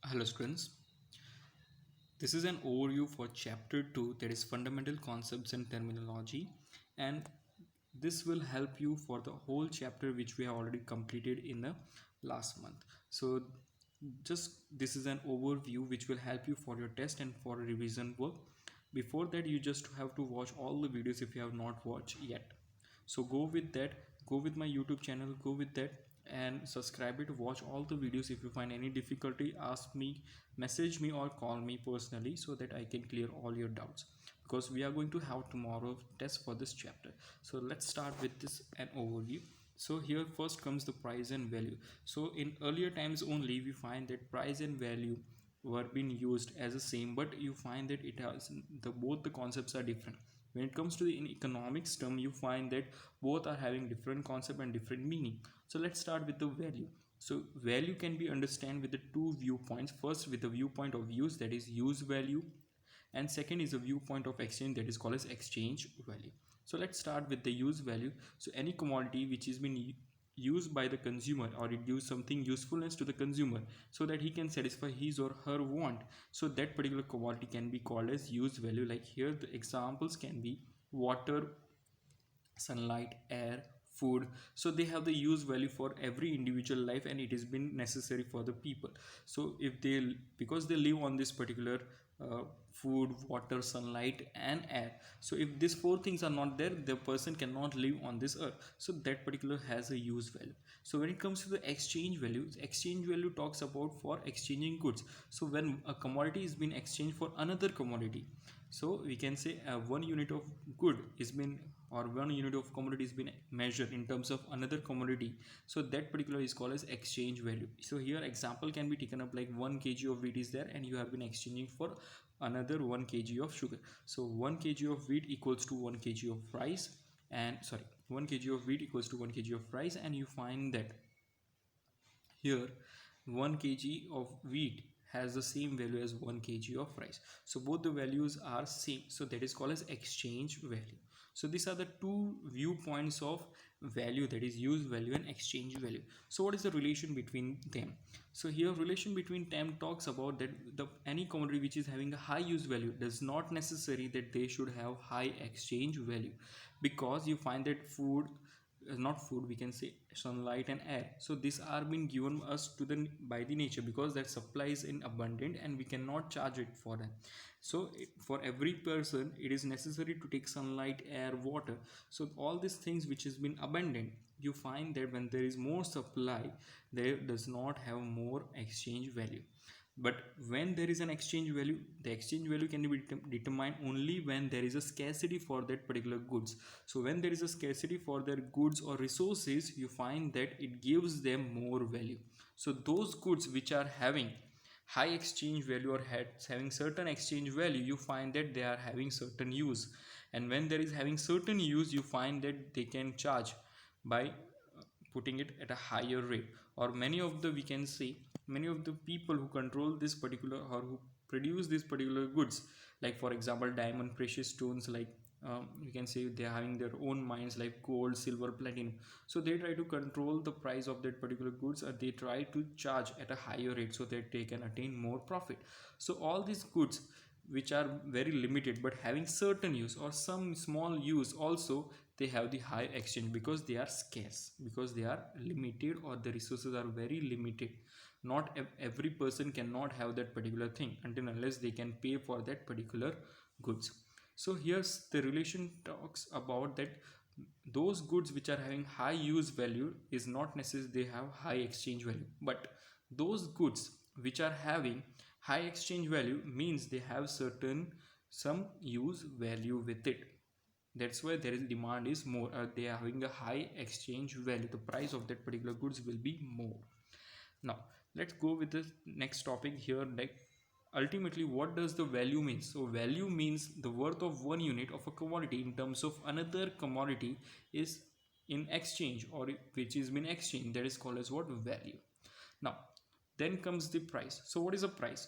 Hello students, this is an overview for chapter 2, that is fundamental concepts and terminology, and this will help you for the whole chapter which we have already completed in the last month. So just this is an overview which will help you for your test and for revision work. Before that you just have to watch all the videos if you have not watched yet. So go with that, go with my YouTube channel, go with that and subscribe it. Watch all the videos. If you find any difficulty, ask me, message me or call me personally so that I can clear all your doubts, because we are going to have tomorrow test for this chapter. So let's start with this an overview. So here first comes the price and value. So in earlier times only we find that price and value were being used as the same, but you find that it has the both the concepts are different. When it comes to the in economics term, you find that both are having different concept and different meaning. So let's start with the value. So value can be understand with the two viewpoints. First, with the viewpoint of use, that is use value, and second is a viewpoint of exchange, that is called as exchange value. So let's start with the use value. So any commodity which has been used by the consumer, or it gives something usefulness to the consumer so that he can satisfy his or her want, so that particular commodity can be called as use value. Like here the examples can be water, sunlight, air, food. So they have the use value for every individual life, and it has been necessary for the people. So if they, because they live on this particular food, water, sunlight and air, so if these four things are not there, the person cannot live on this earth. So that particular has a use value. So when it comes to the exchange value talks about for exchanging goods. So when a commodity is being exchanged for another commodity, so we can say one unit of good is been, or one unit of commodity is been measured in terms of another commodity. So that particular is called as exchange value. So here example can be taken up, like 1 kg of wheat is there and you have been exchanging for another 1 kg of sugar. So 1 kg of wheat equals to 1 kg of rice, and sorry, 1 kg of wheat equals to 1 kg of rice, and you find that here 1 kg of wheat has the same value as 1 kg of rice. So both the values are same, so that is called as exchange value. So these are the two viewpoints of value, that is use value and exchange value. So what is the relation between them? So here relation between them talks about that the any commodity which is having a high use value does not necessary that they should have high exchange value, because you find that food, not food, we can say sunlight and air, so these are being given us to the by the nature, because that supply is in abundant and we cannot charge it for them. So for every person it is necessary to take sunlight, air, water. So all these things which has been abundant, you find that when there is more supply, there does not have more exchange value. But when there is an exchange value, the exchange value can be determined only when there is a scarcity for that particular goods. So when there is a scarcity for their goods or resources, you find that it gives them more value. So those goods which are having high exchange value or having certain exchange value, you find that they are having certain use. And when there is having certain use, you find that they can charge by putting it at a higher rate. Or many of the, we can say, many of the people who control this particular or who produce these particular goods, like for example diamond, precious stones, like you can say they are having their own mines like gold, silver, platinum. So they try to control the price of that particular goods, or they try to charge at a higher rate so that they can attain more profit. So all these goods which are very limited but having certain use or some small use also, they have the high exchange because they are scarce, because they are limited, or the resources are very limited. Not every person cannot have that particular thing until unless they can pay for that particular goods. So here's the relation talks about that those goods which are having high use value is not necessarily they have high exchange value, but those goods which are having high exchange value means they have certain some use value with it. That's why there is demand is more, they are having a high exchange value, the price of that particular goods will be more. Now let's go with the next topic here, like ultimately what does the value mean? So value means the worth of one unit of a commodity in terms of another commodity is in exchange, or which is been exchanged, that is called as what, value. Now then comes the price. So what is a price?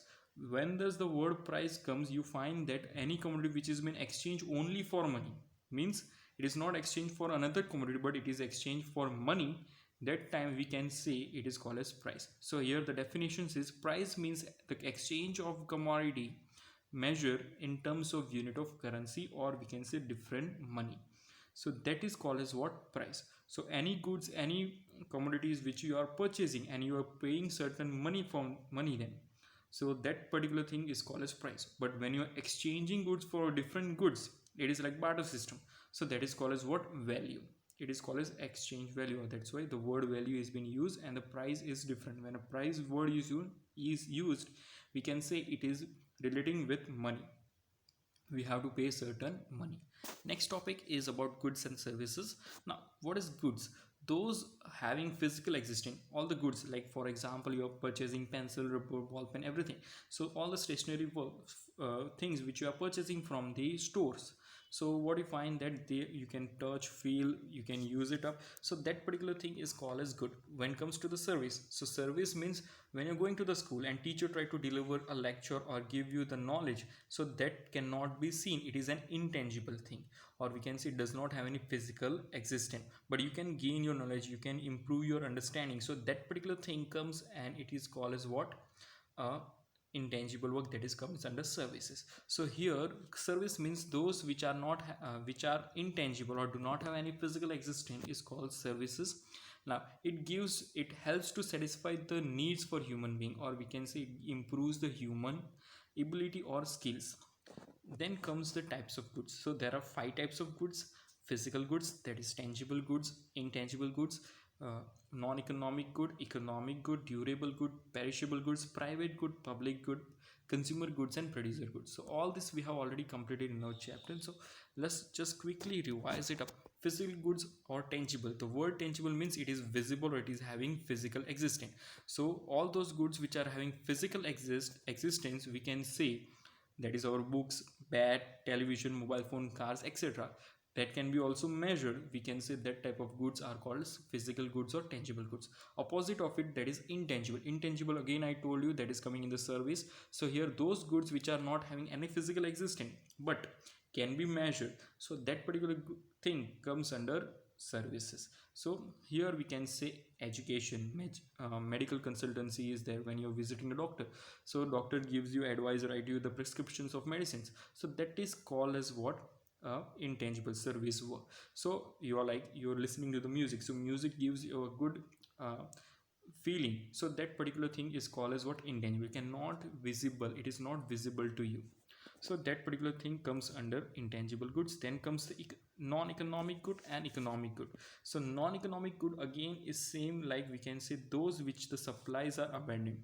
When does the word price comes, you find that any commodity which is been exchanged only for money, means it is not exchanged for another commodity but it is exchanged for money, that time we can say it is called as price. So here the definitions is price means the exchange of commodity measure in terms of unit of currency, or we can say different money. So that is called as what? Price. So any goods, any commodities which you are purchasing and you are paying certain money from money, then so that particular thing is called as price. But when you are exchanging goods for different goods, it is like barter system. So that is called as what? Value. It is called as exchange value. That's why the word value is being used and the price is different. When a price word is used, we can say it is relating with money. We have to pay certain money. Next topic is about goods and services. Now what is goods? Those having physical existing, all the goods, like for example you are purchasing pencil, rubber, ball pen, everything. So all the stationery things which you are purchasing from the stores. So what you find that they, you can touch, feel, you can use it up. So that particular thing is called as good. When it comes to the service, so service means when you're going to the school and teacher try to deliver a lecture or give you the knowledge, so that cannot be seen, it is an intangible thing, or we can say it does not have any physical existence, but you can gain your knowledge, you can improve your understanding. So that particular thing comes and it is called as what? Intangible work, that is comes under services. So here service means those which are not which are intangible or do not have any physical existence is called services. Now it helps to satisfy the needs for human being, or we can say it improves the human ability or skills. Then comes the types of goods. So there are five types of goods: physical goods, that is tangible goods; intangible goods, non-economic good, economic good, durable good, perishable goods, private good, public good, consumer goods, and producer goods. So all this we have already completed in our chapter. So let's just quickly revise it up. Physical goods or tangible, the word tangible means it is visible or it is having physical existence. So all those goods which are having physical existence, we can say that is our books, bat, television, mobile phone, cars, etc. That can be also measured. We can say that type of goods are called physical goods or tangible goods. Opposite of it, that is intangible. Intangible, again I told you, that is coming in the service. So here those goods which are not having any physical existence but can be measured, so that particular thing comes under services. So here we can say education, medical consultancy is there when you're visiting a doctor. So doctor gives you advice, write you the prescriptions of medicines. So that is called as what? Intangible service work. So you are like, you're listening to the music, so music gives you a good feeling. So that particular thing is called as what? Intangible, cannot visible, it is not visible to you. So that particular thing comes under intangible goods. Then comes the non-economic good and economic good. So non-economic good again is same, like we can say those which the supplies are abundant,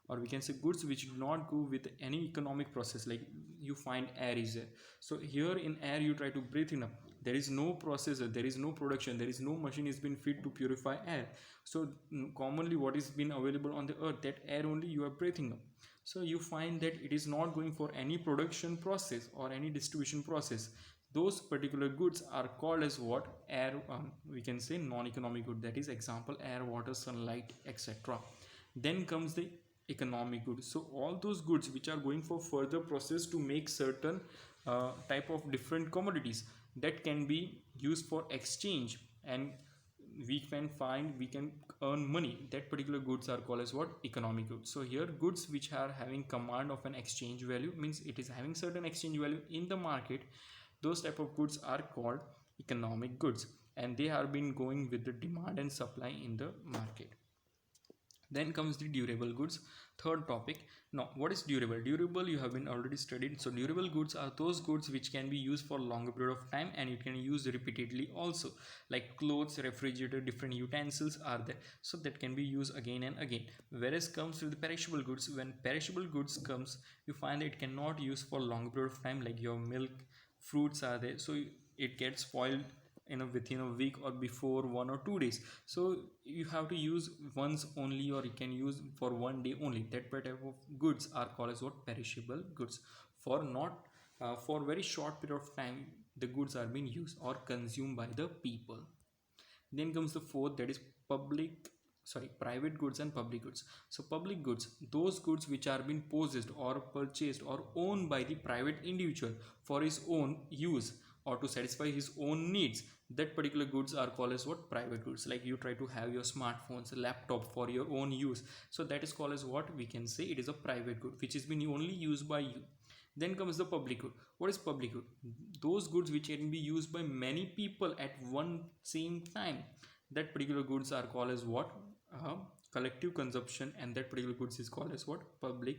or we can say goods which do not go with any economic process. Like you find air is there, so here in air you try to breathe in up, there is no processor, there is no production, there is no machine is been fit to purify air. So commonly what is been available on the earth, that air only you are breathing up. So you find that it is not going for any production process or any distribution process. Those particular goods are called as what? Air, we can say non-economic good, that is example air, water, sunlight, etc. Then comes the economic goods. So all those goods which are going for further process to make certain type of different commodities that can be used for exchange, and we can earn money. That particular goods are called as what? Economic goods. So here goods which are having command of an exchange value, means it is having certain exchange value in the market. Those type of goods are called economic goods, and they are been going with the demand and supply in the market. Then comes the durable goods, third topic. Now what is durable? Durable you have been already studied. So durable goods are those goods which can be used for longer period of time, and you can use repeatedly also, like clothes, refrigerator, different utensils are there, so that can be used again and again. Whereas comes to the perishable goods, when perishable goods comes, you find that it cannot use for longer period of time, like your milk, fruits are there, so it gets spoiled within a week or before 1 or 2 days. So you have to use once only, or you can use for 1 day only. That type of goods are called as what? Perishable goods. For not for very short period of time the goods are being used or consumed by the people. Then comes the fourth, that is private goods and public goods. So public goods, those goods which are being possessed or purchased or owned by the private individual for his own use, or to satisfy his own needs, that particular goods are called as what? Private goods. Like you try to have your smartphones, laptop for your own use, so that is called as what? We can say it is a private good which is been only used by you. Then comes the public good. What is public good? Those goods which can be used by many people at one same time. That particular goods are called as what? uh, Collective consumption, and that particular goods is called as what? Public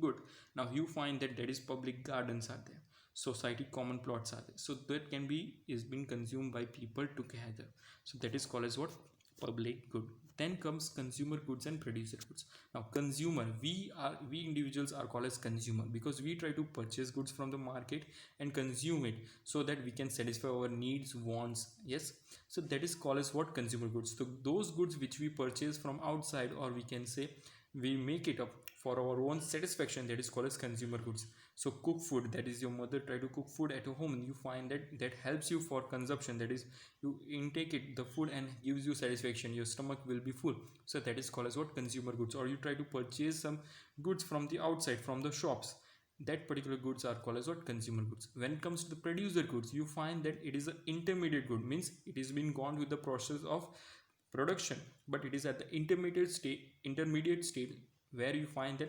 good. Now you find that there is public gardens are there, society common plots are there, so that can be is being consumed by people together, so that is called as what? Public good. Then comes consumer goods and producer goods. Now consumer, we individuals are called as consumer because we try to purchase goods from the market and consume it so that we can satisfy our needs, wants. Yes, so that is called as what? Consumer goods. So those goods which we purchase from outside, or we can say we make it up for our own satisfaction, that is called as consumer goods. So cook food, that is your mother try to cook food at home, and you find that that helps you for consumption, that is you intake it the food and gives you satisfaction, your stomach will be full, so that is called as what? Consumer goods. Or you try to purchase some goods from the outside, from the shops, that particular goods are called as what? Consumer goods. When it comes to the producer goods, you find that it is an intermediate good, means it is been gone with the process of production, but it is at the intermediate state where you find that,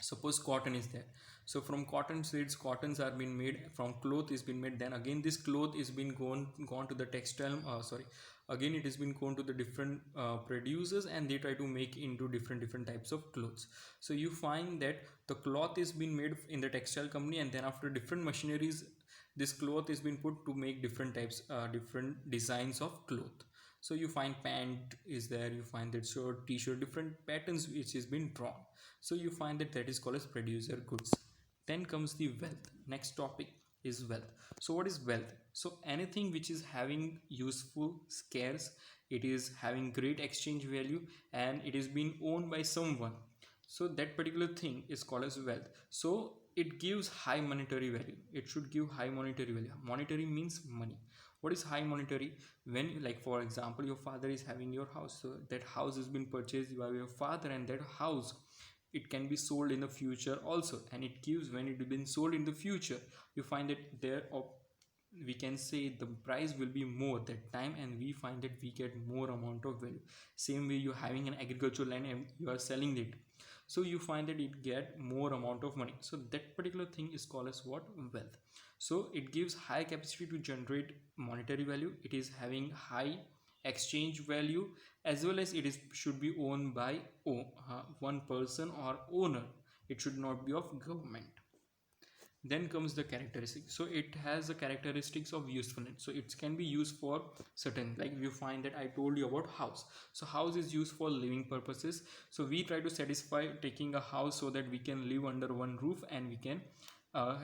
suppose cotton is there, so from cotton seeds cottons are being made, from cloth is been made, then again this cloth is been gone to the textile, sorry, again it has been gone to the different producers, and they try to make into different types of clothes. So you find that the cloth is being made in the textile company, and then after different machineries this cloth is being put to make different types, different designs of cloth. So you find pant is there, you find that shirt, t-shirt, different patterns which is been drawn, so you find that that is called as producer goods. Then comes the wealth. Next topic is wealth. So what is wealth? So anything which is having useful, scarce, it is having great exchange value, and it is being owned by someone, so that particular thing is called as wealth. So it gives high monetary value, it should give high monetary value. Monetary means money. What is high monetary? When, like for example, your father is having your house, so that house has been purchased by your father, and that house, it can be sold in the future also, and it gives, when it has been sold in the future, you find that there, we can say the price will be more that time, and we find that we get more amount of value. Same way, you're having an agricultural land and you are selling it, so you find that it get more amount of money, so that particular thing is called as what? Wealth. So it gives high capacity to generate monetary value, it is having high exchange value, as well as it is should be owned by one person or owner, it should not be of government. Then comes the characteristics. So it has the characteristics of usefulness, so it can be used for certain, like you find that I told you about house. So house is used for living purposes, so we try to satisfy taking a house so that we can live under one roof and we can uh,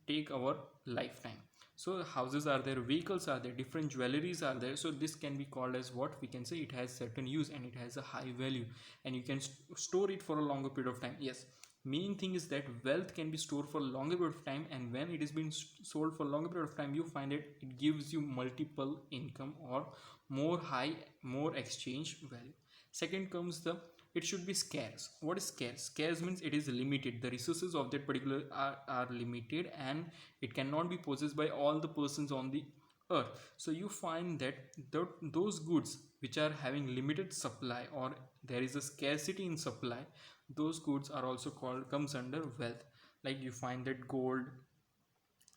take our lifetime. So houses are there, vehicles are there, different jewelries are there, so this can be called as what? We can say it has certain use and it has a high value, and you can store it for a longer period of time. Yes, main thing is that wealth can be stored for a longer period of time, and when it is being sold for a longer period of time, you find it gives you multiple income or more high, more exchange value. Second comes the, it should be scarce. What is scarce? Scarce means it is limited, the resources of that particular are limited, and it cannot be possessed by all the persons on the earth. So you find that those goods which are having limited supply, or there is a scarcity in supply, those goods are also called, comes under wealth. Like you find that gold,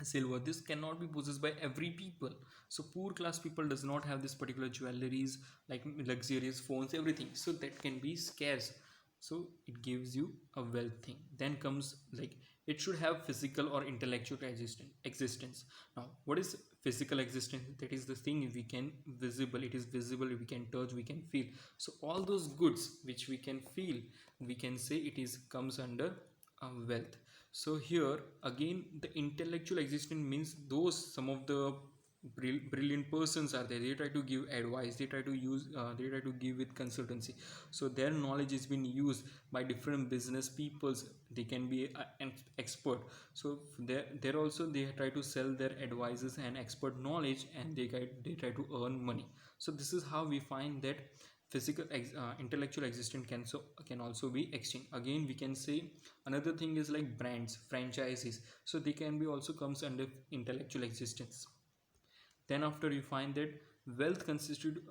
silver, this cannot be possessed by every people, so poor class people does not have this particular jewelries, like luxurious phones, everything, so that can be scarce, so it gives you a wealth thing. Then comes, like, it should have physical or intellectual existence. Now what is physical existence? That is the thing we can visible, it is visible, we can touch, we can feel. So all those goods which we can feel, we can say it is comes under wealth. So here again, the intellectual existence means those, some of the brilliant persons are there, they try to give advice, they try to use, they try to give with consultancy, so their knowledge is being used by different business peoples, they can be an expert, so there also they try to sell their advices and expert knowledge, and they try to earn money. So this is how we find that intellectual existence can also be exchanged. Again, we can say another thing is like brands, franchises, so they can be also comes under intellectual existence. Then after you find that well constituted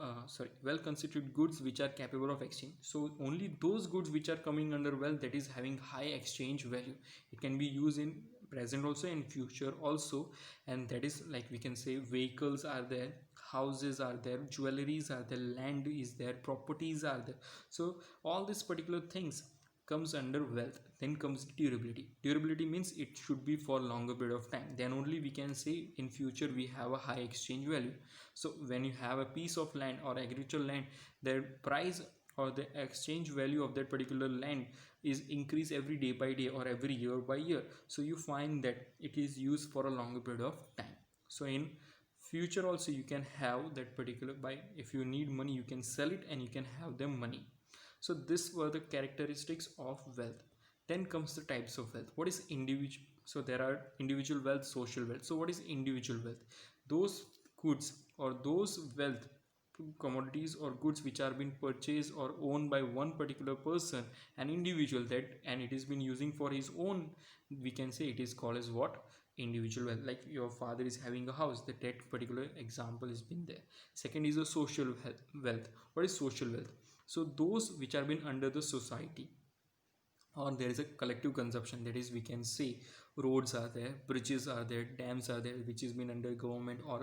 goods which are capable of exchange. So only those goods which are coming under wealth, that is having high exchange value, it can be used in present also and future also. And that is like we can say vehicles are there, houses are there, jewelries are there, land is there, properties are there. So all these particular things comes under wealth. Then comes durability. Durability means it should be for longer period of time, then only we can say in future we have a high exchange value. So when you have a piece of land or agricultural land, their price or the exchange value of that particular land is increased every day by day or every year by year. So you find that it is used for a longer period of time. So in future also you can have that particular, by if you need money you can sell it and you can have the money. So this were the characteristics of wealth. Then comes the types of wealth. What is individual? So there are individual wealth, social wealth. So what is individual wealth? Those goods or those wealth, commodities or goods which are being purchased or owned by one particular person, an individual, that and it is been using for his own, we can say it is called as what? Individual wealth. Like your father is having a house, that particular example has been there. Second is a social wealth. What is social wealth? So those which are been under the society, or there is a collective consumption, that is we can say roads are there, bridges are there, dams are there, which is been under government or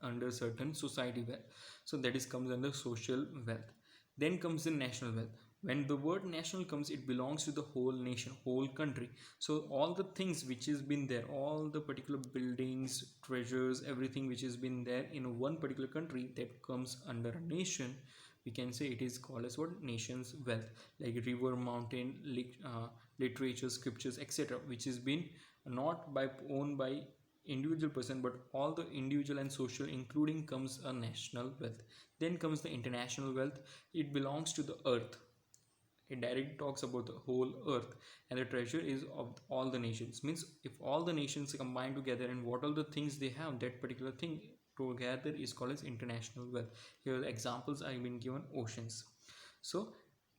under certain society wealth. So that is comes under social wealth. Then comes the national wealth. When the word national comes, it belongs to the whole nation, whole country. So all the things which has been there, all the particular buildings, treasures, everything which has been there in one particular country, that comes under a nation. We can say it is called as what? Nation's wealth. Like river, mountain, literature, scriptures, etc., which has been not by owned by individual person, but all the individual and social including comes a national wealth. Then comes the international wealth. It belongs to the earth. It directly talks about the whole earth, and the treasure is of all the nations. Means if all the nations combine together and what all the things they have, that particular thing together is called as international wealth. Here the examples are been given: oceans. So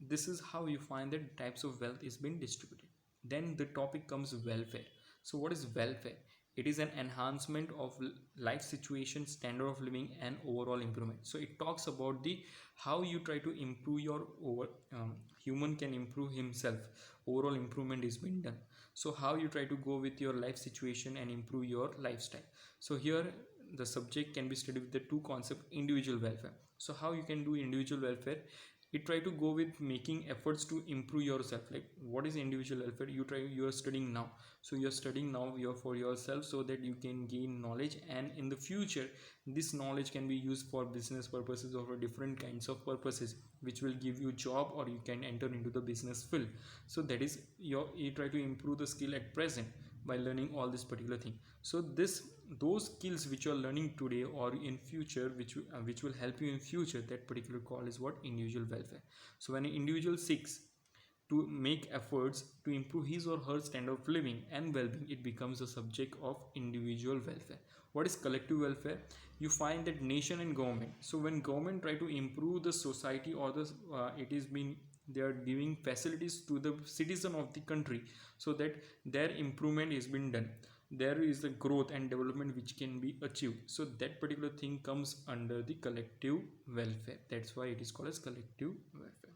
this is how you find that types of wealth is being distributed. Then the topic comes welfare. So what is welfare? It is an enhancement of life situation, standard of living, and overall improvement. So it talks about the how you try to improve your human can improve himself. Overall improvement is being done. So how you try to go with your life situation and improve your lifestyle. So here the subject can be studied with the two concepts: individual welfare. So how you can do individual welfare? You try to go with making efforts to improve yourself. Like what is individual welfare? You are studying now, so you're studying now you're for yourself, so that you can gain knowledge, and in the future this knowledge can be used for business purposes or for different kinds of purposes, which will give you job or you can enter into the business field. So that is you try to improve the skill at present by learning all this particular thing. So those skills which you are learning today or in future, which will help you in future, that particular call is what? Individual welfare. So when an individual seeks to make efforts to improve his or her standard of living and well-being, it becomes a subject of individual welfare. What is collective welfare? You find that nation and government. So when government try to improve the society or the it is being they are giving facilities to the citizen of the country, so that their improvement is being done, there is the growth and development which can be achieved. So that particular thing comes under the collective welfare. That's why it is called as collective welfare.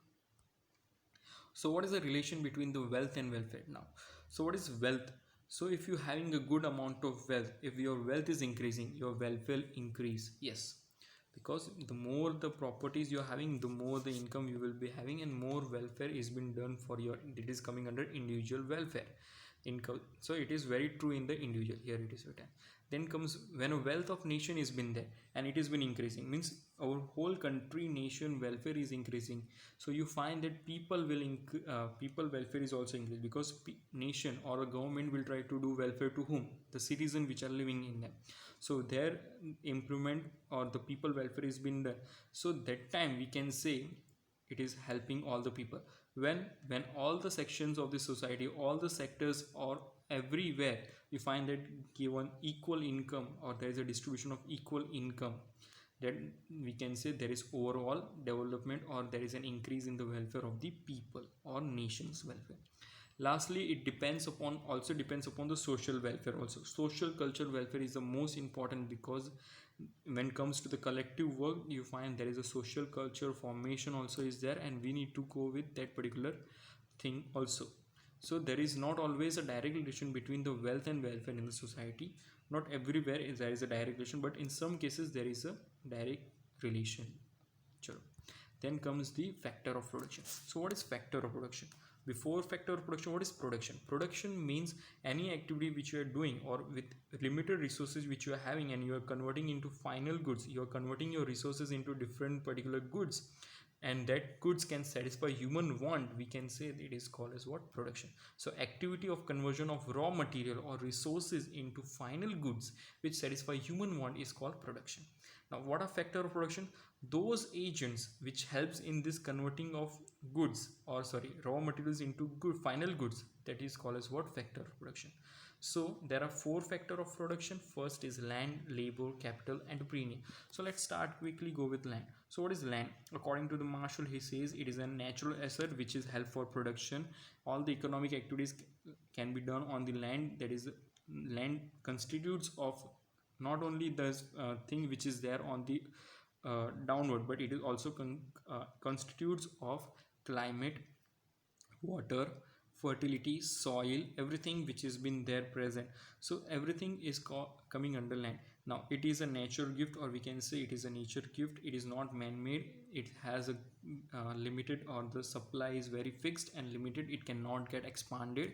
So what is the relation between the wealth and welfare now? So what is wealth? So if you're having a good amount of wealth, if your wealth is increasing, your welfare increase. Yes, because the more the properties you're having, the more the income you will be having, and more welfare is being done for your, it is coming under individual welfare income. So it is very true in the individual. Here it is written. Then comes when a wealth of nation is been there and it has been increasing, means our whole country nation welfare is increasing. So you find that people welfare is also increased, because nation or a government will try to do welfare to whom? The citizen which are living in them. So their improvement or the people welfare is been done. So that time we can say it is helping all the people. When all the sections of the society, all the sectors or everywhere you find that given equal income, or there is a distribution of equal income, then we can say there is overall development, or there is an increase in the welfare of the people or nation's welfare. Lastly, it depends upon, also depends upon the social welfare also. Social cultural welfare is the most important, because when it comes to the collective work, you find there is a social culture formation also is there, and we need to go with that particular thing also. So there is not always a direct relation between the wealth and welfare in the society. Not everywhere is there is a direct relation, but in some cases there is a direct relation. Chalo. Then comes the factor of production. So what is factor of production? Before factor of production, what is production? Production means any activity which you are doing, or with limited resources which you are having, and you are converting into final goods. You are converting your resources into different particular goods, and that goods can satisfy human want. We can say it is called as what? Production. So activity of conversion of raw material or resources into final goods which satisfy human want is called production. Now what are factor of production? Those agents which helps in this converting of goods, or sorry, raw materials into good final goods, that is called as what? Factor of production. So there are four factor of production. First is land, labor, capital, and premium. So let's start quickly go with land. So what is land? According to the Marshall, he says it is a natural asset which is help for production. All the economic activities can be done on the land. That is, land constitutes of not only the thing which is there on the downward, but it is also constitutes of climate, water, fertility, soil, everything which has been there present. So everything is coming under land. Now it is a nature gift, or we can say it is a nature gift. It is not man-made. It has a limited, or the supply is very fixed and limited. It cannot get expanded.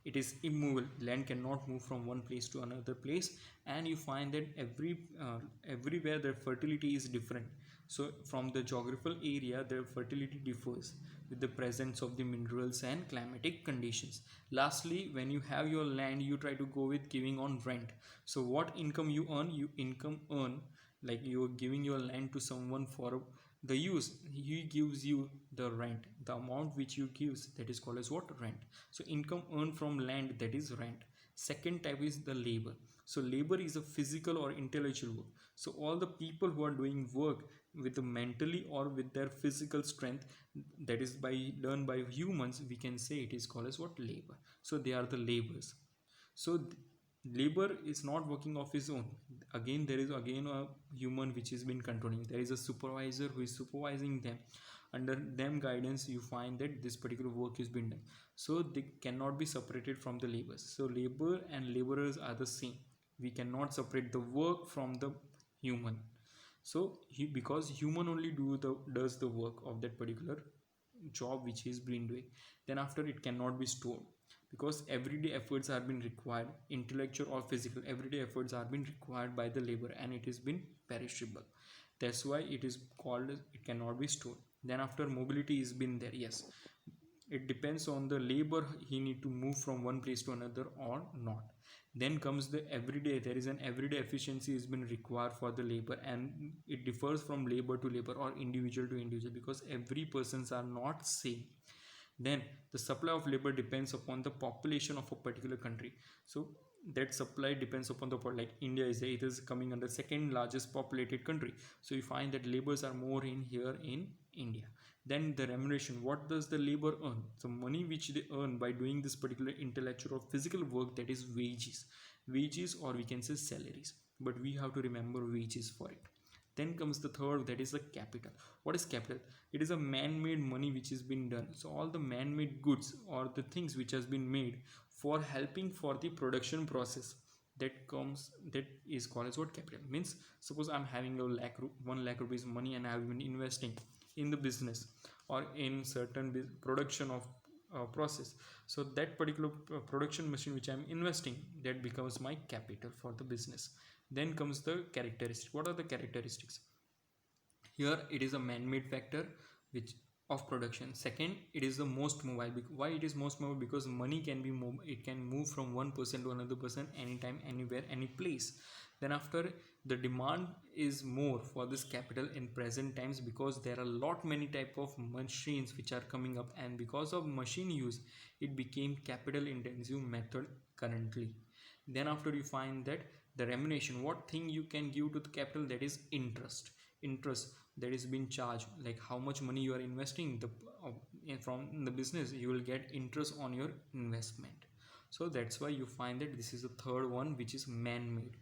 It is immovable. Land cannot move from one place to another place, and you find that everywhere the fertility is different. So from the geographical area, the fertility differs with the presence of the minerals and climatic conditions. Lastly, when you have your land, you try to go with giving on rent. So what income you earn? You income earn like you are giving your land to someone for the use. He gives you the rent, the amount which you gives, that is called as what? Rent. So income earned from land, that is rent. Second type is the labor. So labor is a physical or intellectual work. So all the people who are doing work with the mentally or with their physical strength, that is by done by humans, we can say it is called as what? Labor. So they are the labors. So labor is not working of his own. Again, there is again a human which has been controlling. There is a supervisor who is supervising them. Under them guidance, you find that this particular work is being done. So they cannot be separated from the labors. So labor and laborers are the same. We cannot separate the work from the human. So because human only does the work of that particular job which he's been doing, then after it cannot be stored, because everyday efforts are being required, intellectual or physical everyday efforts are being required by the labor, and it has been perishable. That's why it is called it cannot be stored. Then after mobility is been there, yes, it depends on the labor, he need to move from one place to another or not. Then comes the everyday, there is an everyday efficiency has been required for the labor, and it differs from labor to labor or individual to individual, because every persons are not same. Then the supply of labor depends upon the population of a particular country. So that supply depends upon the like India is it is coming under second largest populated country, so you find that labors are more in here in India. Then the remuneration, what does the labor earn? The money which they earn by doing this particular intellectual or physical work, that is wages, or we can say salaries, but we have to remember wages for it. Then comes the third, that is the capital. What is capital? It is a man-made money which has been done. So all the man-made goods or the things which has been made for helping for the production process, that is called as what? Capital. Means suppose I'm having 1 lakh rupees money, and I have been investing in the business or in certain production of process. So that particular production machine which I'm investing, that becomes my capital for the business. Then comes the characteristics. What are the characteristics? Here it is a man-made factor which of production. Second, it is the most mobile. Why it is most mobile? Because money can be moved, it can move from one person to another person anytime, anywhere, any place. Then after, the demand is more for this capital in present times, because there are lot many type of machines which are coming up, and because of machine use, it became capital intensive method currently. Then after, you find that the remuneration, what thing you can give to the capital, that is interest. interest that is being charged, like how much money you are investing from the business, you will get interest on your investment. So that's why you find that this is the third one, which is man-made.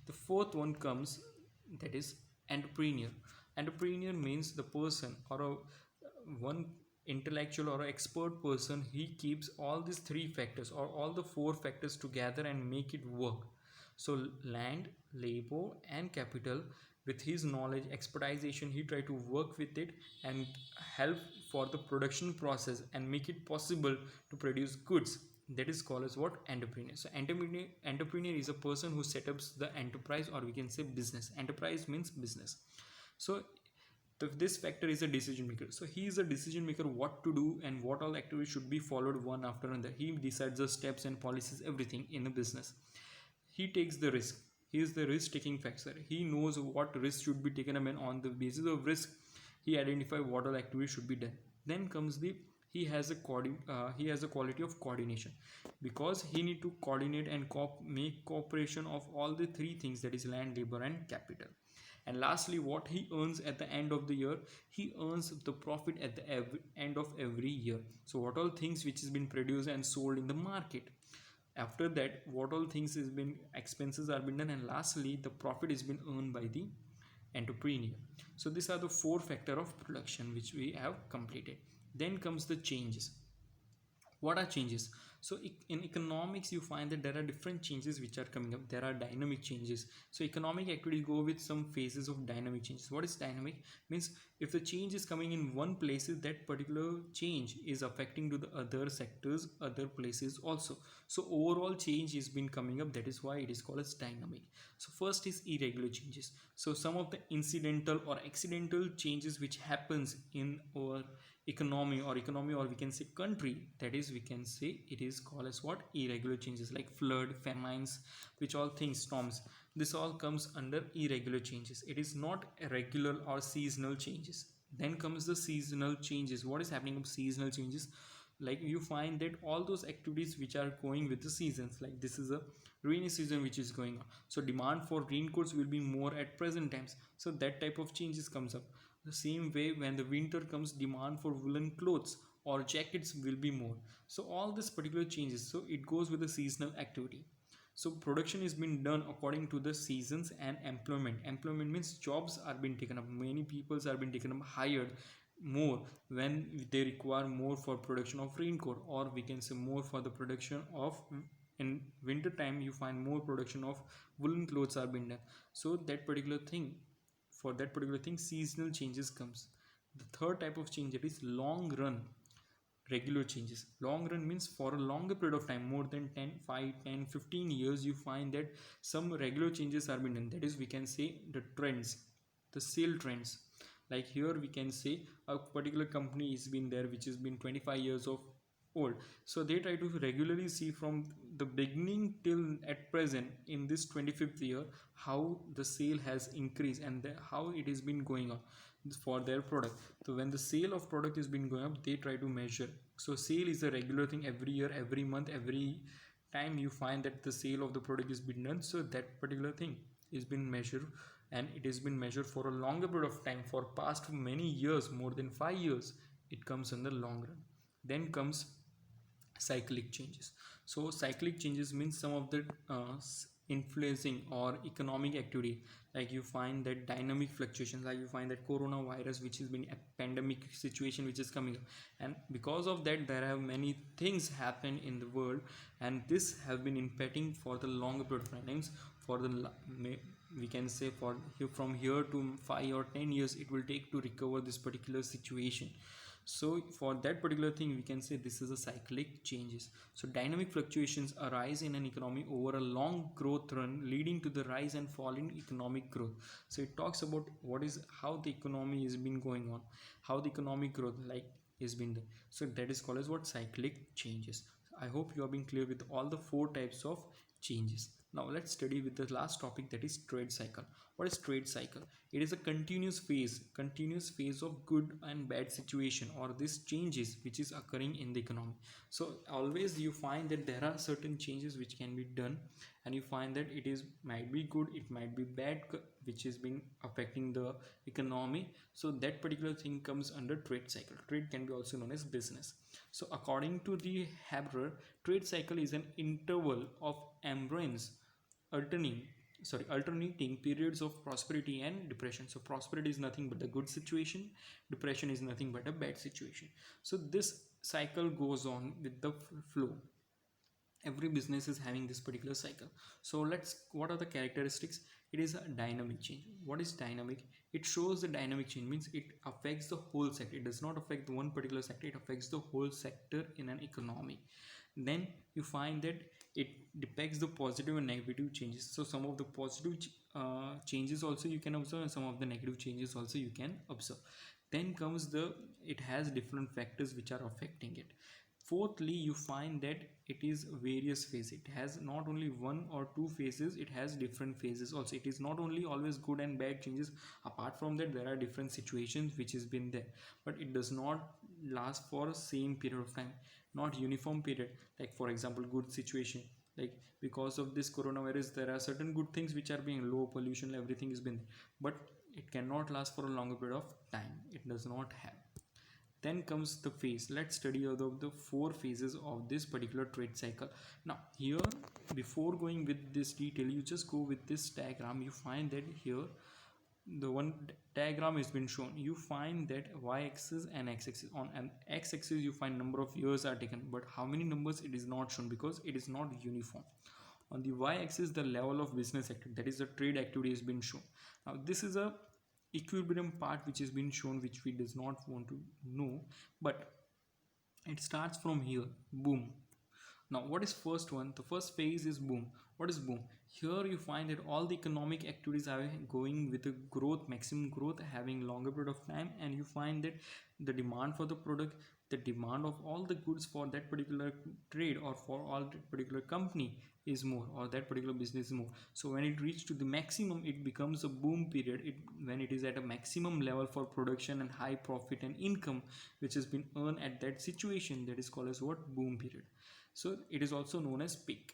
The fourth one comes, that is entrepreneur. Entrepreneur means the person or one intellectual or expert person. He keeps all these three factors or all the four factors together and make it work. So land, labor and capital, with his knowledge expertization, he try to work with it and help for the production process and make it possible to produce goods. That is called as what? Entrepreneur. So entrepreneur is a person who sets up the enterprise, or we can say business. Enterprise means business. So this factor is a decision maker. So he is a decision maker, what to do and what all activities should be followed one after another. He decides the steps and policies, everything in the business. He takes the risk. He is the risk taking factor. He knows what risk should be taken, and on the basis of risk he identifies what all activities should be done. Then comes the, he has a quality of coordination, because he need to coordinate and make cooperation of all the three things, that is land, labor and capital. And lastly, what he earns at the end of the year, he earns the profit at the end of every year. So what all things which has been produced and sold in the market, after that what all things has been, expenses are been done, and lastly the profit is been earned by the entrepreneur. So these are the four factor of production which we have completed. Then comes the changes. What are changes? So in economics you find that there are different changes which are coming up. There are dynamic changes. So economic activity go with some phases of dynamic changes. What is dynamic? Means if the change is coming in one place, that particular change is affecting to the other sectors, other places also. So overall change is been coming up, that is why it is called as dynamic. So first is irregular changes. So some of the incidental or accidental changes which happens in our economy, or we can say country, that is we can say it is called as what? Irregular changes, like flood, famines, which all things, storms. This all comes under irregular changes. It is not regular or seasonal changes. Then comes the seasonal changes. What is happening with seasonal changes? Like you find that all those activities which are going with the seasons, like this is a rainy season which is going on, so demand for raincoats will be more at present times, so that type of changes comes up. The same way, when the winter comes, demand for woolen clothes or jackets will be more. So all this particular changes, so it goes with the seasonal activity. So production is being done according to the seasons. And employment means jobs are being taken up, many peoples are being taken up, hired more when they require more for production of raincoat, or we can say more for the production of, in winter time you find more production of woolen clothes are being done. So that particular thing, for that particular thing, seasonal changes comes. The third type of change, that is long run regular changes. Long run means for a longer period of time, more than 10 5 10 15 years, you find that some regular changes are being done. That is we can say the trends, the sale trends. Like here we can say a particular company is been there which has been 25 years of old, so they try to regularly see from the beginning till at present in this 25th year how the sale has increased and how it has been going on for their product. So when the sale of product is been going up, they try to measure. So sale is a regular thing, every year, every month, every time you find that the sale of the product is been done, so that particular thing is been measured, and it has been measured for a longer period of time, for past many years, more than 5 years, it comes in the long run. Then comes cyclic changes. So cyclic changes means some of the influencing or economic activity, like you find that dynamic fluctuations, like you find that coronavirus which has been a pandemic situation which is coming up, and because of that there have many things happen in the world, and this have been impacting for the longer period of times. For the we can say for here, from here to 5 or 10 years it will take to recover this particular situation. So for that particular thing we can say this is a cyclic changes. So dynamic fluctuations arise in an economy over a long growth run, leading to the rise and fall in economic growth. So it talks about what is, how the economy has been going on, how the economic growth like is been done. So that is called as what? Cyclic changes. I hope you have been clear with all the four types of changes. Now let's study with the last topic, that is trade cycle. What is trade cycle? It is a continuous phase of good and bad situation, or this changes which is occurring in the economy. So always you find that there are certain changes which can be done, and you find that it is might be good, it might be bad, which is being affecting the economy. So that particular thing comes under trade cycle. Trade can be also known as business. So according to the Haber, trade cycle is an interval of embrace alternating alternating periods of prosperity and depression. So prosperity is nothing but the good situation, depression is nothing but a bad situation. So this cycle goes on with the flow. Every business is having this particular cycle. So let's, what are the characteristics? It is a dynamic change. What is dynamic? It shows the dynamic change means it affects the whole sector. It does not affect the one particular sector, it affects the whole sector in an economy. Then you find that it depicts the positive and negative changes. So some of the positive changes also you can observe, and some of the negative changes also you can observe. Then comes the, it has different factors which are affecting it. Fourthly, you find that it is various phases. It has not only one or two phases, it has different phases also. It is not only always good and bad changes. Apart from that, there are different situations which has been there, but it does not last for same period of time, not uniform period. Like for example, good situation, like because of this coronavirus there are certain good things which are being low pollution, everything has been, but it cannot last for a longer period of time. It does not have. Then comes the phase. Let's study the four phases of this particular trade cycle. Now here, before going with this detail, you just go with this diagram. You find that here the one diagram has been shown. You find that y-axis and x-axis. On an x-axis you find number of years are taken, but how many numbers it is not shown because it is not uniform. On the y-axis the level of business activity, that is the trade activity, has been shown. Now this is a equilibrium part which has been shown, which we does not want to know, but it starts from here, boom. Now what is first one? The first phase is boom. What is boom? Here you find that all the economic activities are going with a growth, maximum growth, having longer period of time, and you find that the demand for the product, the demand of all the goods for that particular trade or for all that particular company is more, or that particular business is more. So when it reaches to the maximum, it becomes a boom period. When it is at a maximum level for production and high profit and income which has been earned at that situation, that is called as what? Boom period. So it is also known as peak.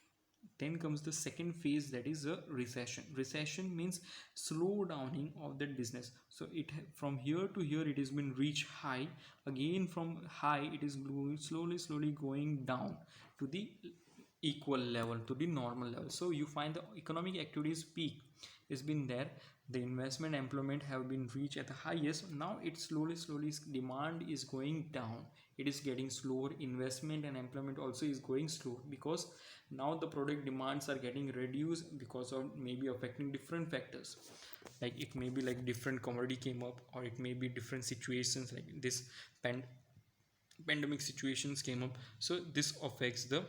Then comes the second phase, that is a recession. Recession means slow downing of that business. So it from here to here it has been reached high. Again from high it is slowly going down to the equal level, to the normal level. So you find the economic activities peak has been there. The investment employment have been reached at the highest. Now it slowly demand is going down. It is getting slower. Investment and employment also is going slow, because now the product demands are getting reduced because of maybe affecting different factors. Like it may be like different commodity came up, or it may be different situations like this pandemic situations came up. So this affects the,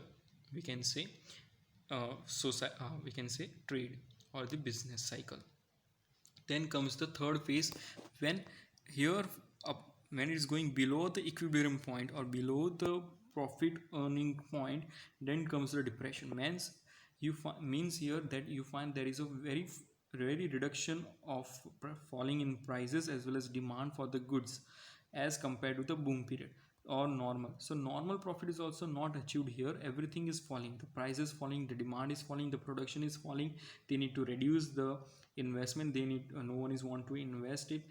we can say, we can say trade or the business cycle. Then comes the third phase, when here when it is going below the equilibrium point or below the profit earning point, then comes the depression. Means here that you find there is a very reduction of falling in prices as well as demand for the goods as compared to the boom period or normal. So normal profit is also not achieved here. Everything is falling, the price is falling, the demand is falling, the production is falling. They need to reduce the investment. They need no one is want to invest it.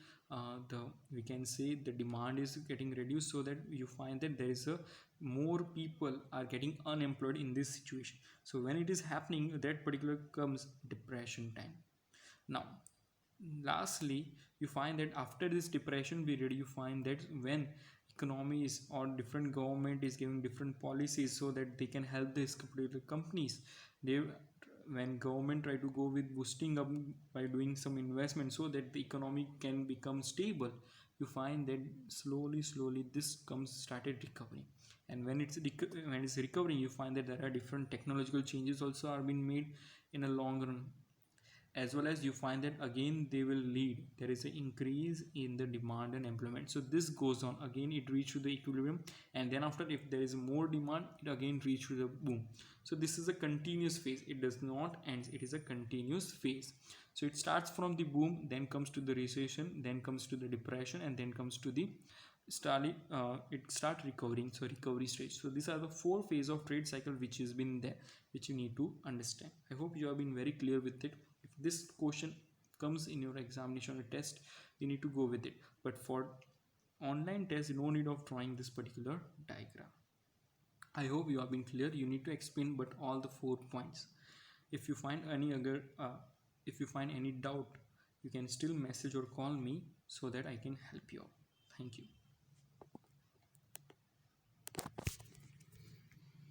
The, we can say, the demand is getting reduced, so that you find that there is a more people are getting unemployed in this situation. So when it is happening, that particular comes depression time. Now lastly, you find that after this depression period, you find that when economies or different government is giving different policies so that they can help these particular companies, they, when government try to go with boosting up by doing some investment so that the economy can become stable, you find that slowly this comes started recovering. And when it's recovering, you find that there are different technological changes also are being made in a long run. as well as you find that again they will lead, there is an increase in the demand and employment. So this goes on, again it reach to the equilibrium, and then after, if there is more demand, it again reach to the boom. So this is a continuous phase, it does not end, it is a continuous phase. So it starts from the boom, then comes to the recession, then comes to the depression, and then comes to the it start recovering, so recovery stage. So these are the four phases of trade cycle which has been there, which you need to understand. I hope you have been very clear with it. If this question comes in your examination or test, you need to go with it, but for online test, no need of drawing this particular diagram. I hope you have been clear. You need to explain but all the 4 points. If you find any other if you find any doubt, you can still message or call me so that I can help you out. Thank you.